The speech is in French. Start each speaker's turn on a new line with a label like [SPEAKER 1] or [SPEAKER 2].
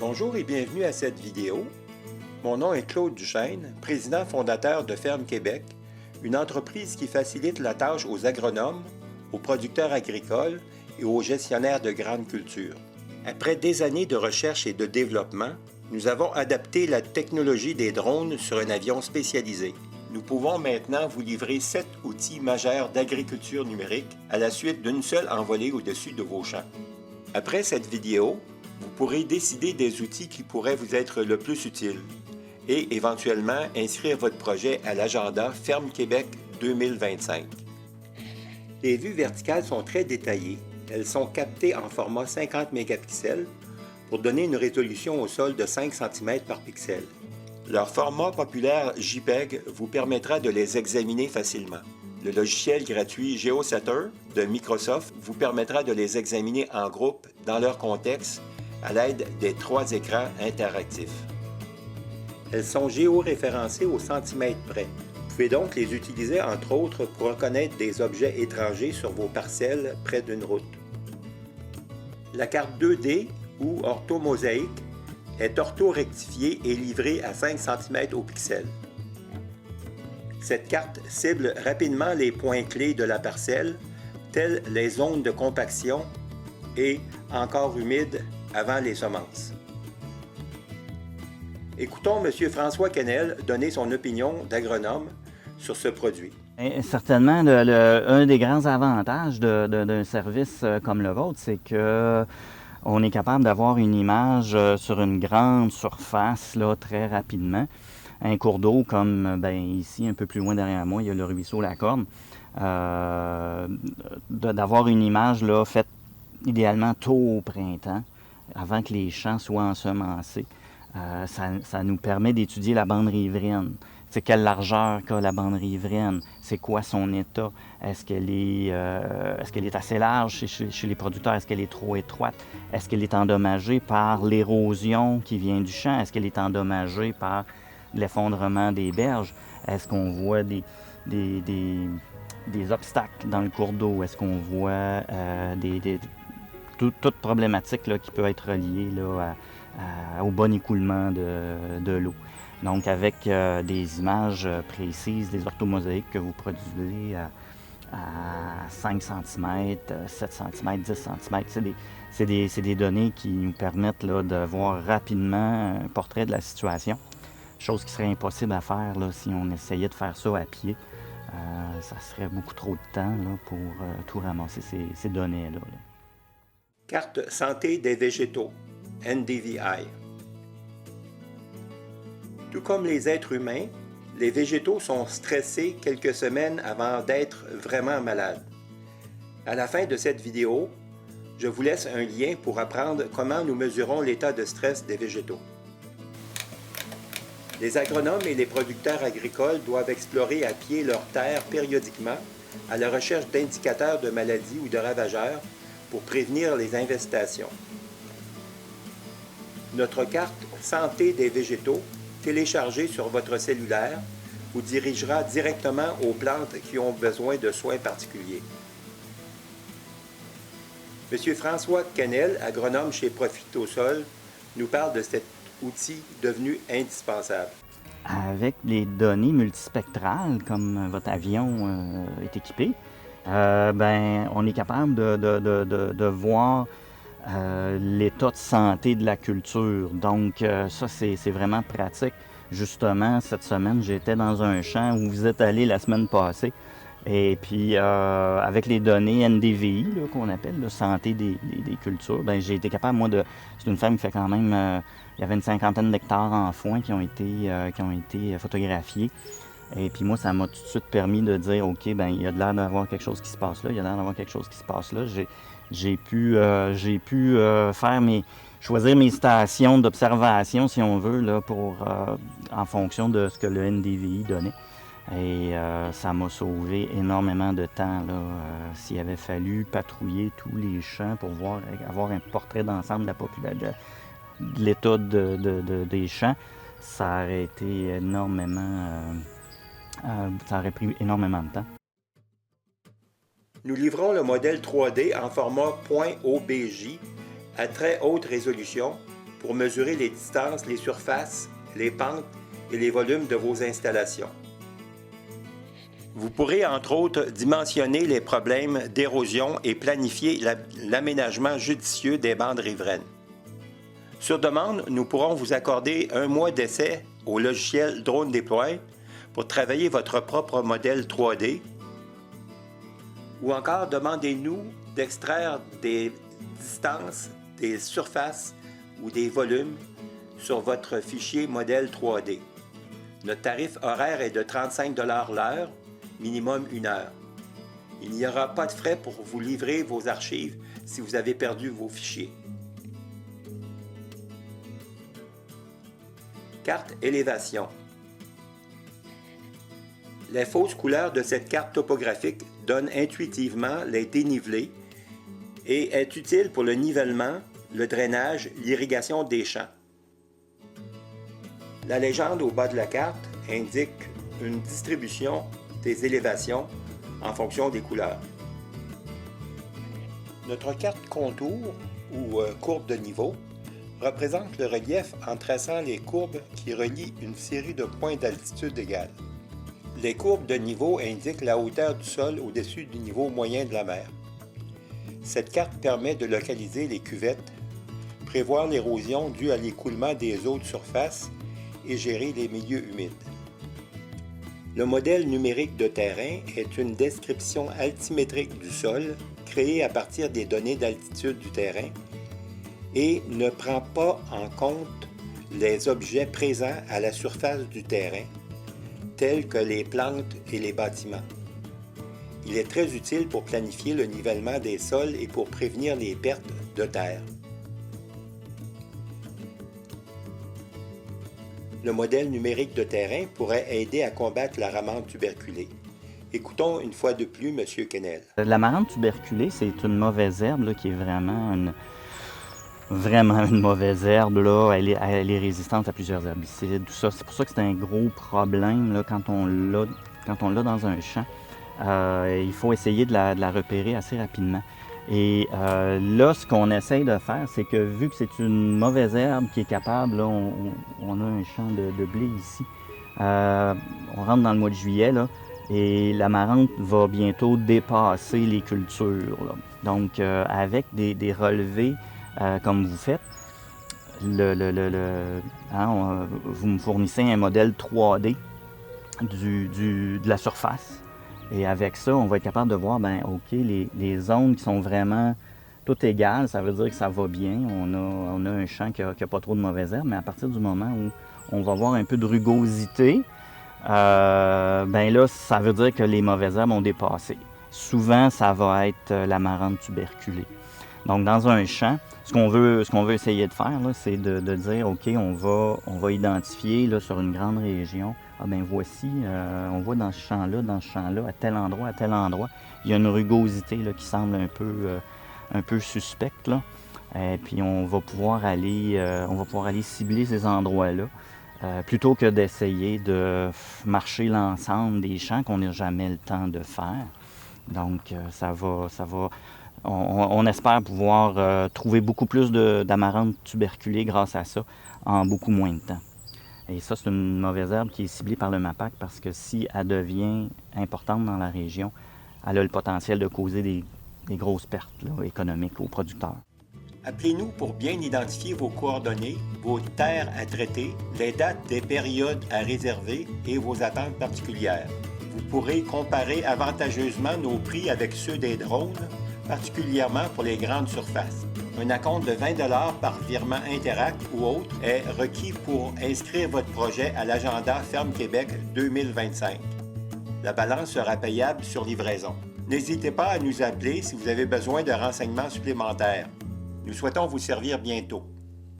[SPEAKER 1] Bonjour et bienvenue à cette vidéo. Mon nom est Claude Duchesne, président fondateur de Ferme Québec, une entreprise qui facilite la tâche aux agronomes, aux producteurs agricoles et aux gestionnaires de grandes cultures. Après des années de recherche et de développement, nous avons adapté la technologie des drones sur un avion spécialisé. Nous pouvons maintenant vous livrer 7 outils majeurs d'agriculture numérique à la suite d'une seule envolée au-dessus de vos champs. Après cette vidéo, vous pourrez décider des outils qui pourraient vous être le plus utiles et éventuellement inscrire votre projet à l'agenda Ferme Québec 2025. Les vues verticales sont très détaillées. Elles sont captées en format 50 mégapixels pour donner une résolution au sol de 5 cm par pixel. Leur format populaire JPEG vous permettra de les examiner facilement. Le logiciel gratuit GeoSetter de Microsoft vous permettra de les examiner en groupe dans leur contexte à l'aide des 3 écrans interactifs. Elles sont géoréférencées au centimètre près. Vous pouvez donc les utiliser entre autres pour reconnaître des objets étrangers sur vos parcelles près d'une route. La carte 2D ou orthomosaïque est orthorectifiée et livrée à 5 cm au pixel. Cette carte cible rapidement les points clés de la parcelle, tels les zones de compaction et encore humides avant les semences. Écoutons M. François Quesnel donner son opinion d'agronome sur ce produit.
[SPEAKER 2] Certainement, un des grands avantages d'un service comme le vôtre, c'est que on est capable d'avoir une image sur une grande surface là, très rapidement. Un cours d'eau comme ici, un peu plus loin derrière moi, il y a le ruisseau La Corne. D'avoir une image là, faite idéalement tôt au printemps, avant que les champs soient ensemencés. Ça nous permet d'étudier la bande riveraine. C'est quelle largeur qu'a la bande riveraine? C'est quoi son état? Est-ce qu'elle est assez large chez les producteurs? Est-ce qu'elle est trop étroite? Est-ce qu'elle est endommagée par l'érosion qui vient du champ? Est-ce qu'elle est endommagée par l'effondrement des berges? Est-ce qu'on voit des obstacles dans le cours d'eau? Est-ce qu'on voit toute problématique là, qui peut être reliée là, au bon écoulement de l'eau. Donc, avec des images précises, des orthomosaïques que vous produisez à 5 cm, 7 cm, 10 cm, c'est des données qui nous permettent là, de voir rapidement un portrait de la situation, chose qui serait impossible à faire là, si on essayait de faire ça à pied. Ça serait beaucoup trop de temps là, pour tout ramasser ces données-là.
[SPEAKER 1] Carte santé des végétaux, NDVI. Tout comme les êtres humains, les végétaux sont stressés quelques semaines avant d'être vraiment malades. À la fin de cette vidéo, je vous laisse un lien pour apprendre comment nous mesurons l'état de stress des végétaux. Les agronomes et les producteurs agricoles doivent explorer à pied leurs terres périodiquement à la recherche d'indicateurs de maladies ou de ravageurs pour prévenir les infestations. Notre carte Santé des végétaux, téléchargée sur votre cellulaire, vous dirigera directement aux plantes qui ont besoin de soins particuliers. M. François Quesnel, agronome chez Profitosol, nous parle de cet outil devenu indispensable.
[SPEAKER 2] Avec les données multispectrales, comme votre avion est équipé, on est capable de voir l'état de santé de la culture. Donc, ça, c'est vraiment pratique. Justement, cette semaine, j'étais dans un champ où vous êtes allé la semaine passée. Et puis, avec les données NDVI, qu'on appelle la santé des cultures, j'ai été capable, moi, c'est une ferme qui fait quand même... il y avait une 50aine d'hectares en foin qui ont été photographiés. Et puis moi, ça m'a tout de suite permis de dire, OK, il y a de l'air d'avoir quelque chose qui se passe là, il y a l'air d'avoir quelque chose qui se passe là. J'ai pu choisir mes stations d'observation, si on veut, là, en fonction de ce que le NDVI donnait. Et ça m'a sauvé énormément de temps. S'il avait fallu patrouiller tous les champs pour avoir un portrait d'ensemble de la population, de l'état des champs, ça aurait été énormément... ça aurait pris énormément de temps.
[SPEAKER 1] Nous livrons le modèle 3D en format .obj à très haute résolution pour mesurer les distances, les surfaces, les pentes et les volumes de vos installations. Vous pourrez entre autres dimensionner les problèmes d'érosion et planifier l'aménagement judicieux des bandes riveraines. Sur demande, nous pourrons vous accorder 1 mois d'essai au logiciel Drone Deploy pour travailler votre propre modèle 3D, ou encore demandez-nous d'extraire des distances, des surfaces ou des volumes sur votre fichier modèle 3D. Notre tarif horaire est de 35 $ l'heure, minimum 1 heure. Il n'y aura pas de frais pour vous livrer vos archives si vous avez perdu vos fichiers. Carte élévation. Les fausses couleurs de cette carte topographique donnent intuitivement les dénivelés et est utile pour le nivellement, le drainage, l'irrigation des champs. La légende au bas de la carte indique une distribution des élévations en fonction des couleurs. Notre carte contour ou courbe de niveau représente le relief en traçant les courbes qui relient une série de points d'altitude égales. Les courbes de niveau indiquent la hauteur du sol au-dessus du niveau moyen de la mer. Cette carte permet de localiser les cuvettes, prévoir l'érosion due à l'écoulement des eaux de surface et gérer les milieux humides. Le modèle numérique de terrain est une description altimétrique du sol créée à partir des données d'altitude du terrain et ne prend pas en compte les objets présents à la surface du terrain, tels que les plantes et les bâtiments. Il est très utile pour planifier le nivellement des sols et pour prévenir les pertes de terre. Le modèle numérique de terrain pourrait aider à combattre la marante tuberculée. Écoutons une fois de plus M. Quesnel.
[SPEAKER 2] La marante tuberculée, c'est une mauvaise herbe là, qui est vraiment une mauvaise herbe. Là. Elle est résistante à plusieurs herbicides. Tout ça. C'est pour ça que c'est un gros problème là, quand on l'a dans un champ. Il faut essayer de la repérer assez rapidement. Et là, ce qu'on essaye de faire, c'est que vu que c'est une mauvaise herbe qui est capable, là, on a un champ de blé ici, on rentre dans le mois de juillet, là, et la marante va bientôt dépasser les cultures. Là. Donc, avec des relevés comme vous faites, vous me fournissez un modèle 3D de la surface. Et avec ça, on va être capable de voir, OK, les zones qui sont vraiment toutes égales, ça veut dire que ça va bien. On a un champ qui n'a pas trop de mauvaises herbes, mais à partir du moment où on va voir un peu de rugosité, là, ça veut dire que les mauvaises herbes ont dépassé. Souvent, ça va être la marante tuberculée. Donc, dans un champ, ce qu'on veut essayer de faire, là, c'est de dire, OK, on va identifier là, sur une grande région, voici, on voit dans ce champ-là, à tel endroit, il y a une rugosité là, qui semble un peu suspecte. Là. Et puis, on va pouvoir aller cibler ces endroits-là, plutôt que d'essayer de marcher l'ensemble des champs qu'on n'a jamais le temps de faire. Donc, on espère pouvoir trouver beaucoup plus d'amarante tuberculée grâce à ça en beaucoup moins de temps. Et ça, c'est une mauvaise herbe qui est ciblée par le MAPAC parce que si elle devient importante dans la région, elle a le potentiel de causer des grosses pertes là, économiques aux producteurs.
[SPEAKER 1] Appelez-nous pour bien identifier vos coordonnées, vos terres à traiter, les dates des périodes à réserver et vos attentes particulières. Vous pourrez comparer avantageusement nos prix avec ceux des drones, particulièrement pour les grandes surfaces. Un acompte de 20 $ par virement Interact ou autre est requis pour inscrire votre projet à l'agenda Ferme Québec 2025. La balance sera payable sur livraison. N'hésitez pas à nous appeler si vous avez besoin de renseignements supplémentaires. Nous souhaitons vous servir bientôt.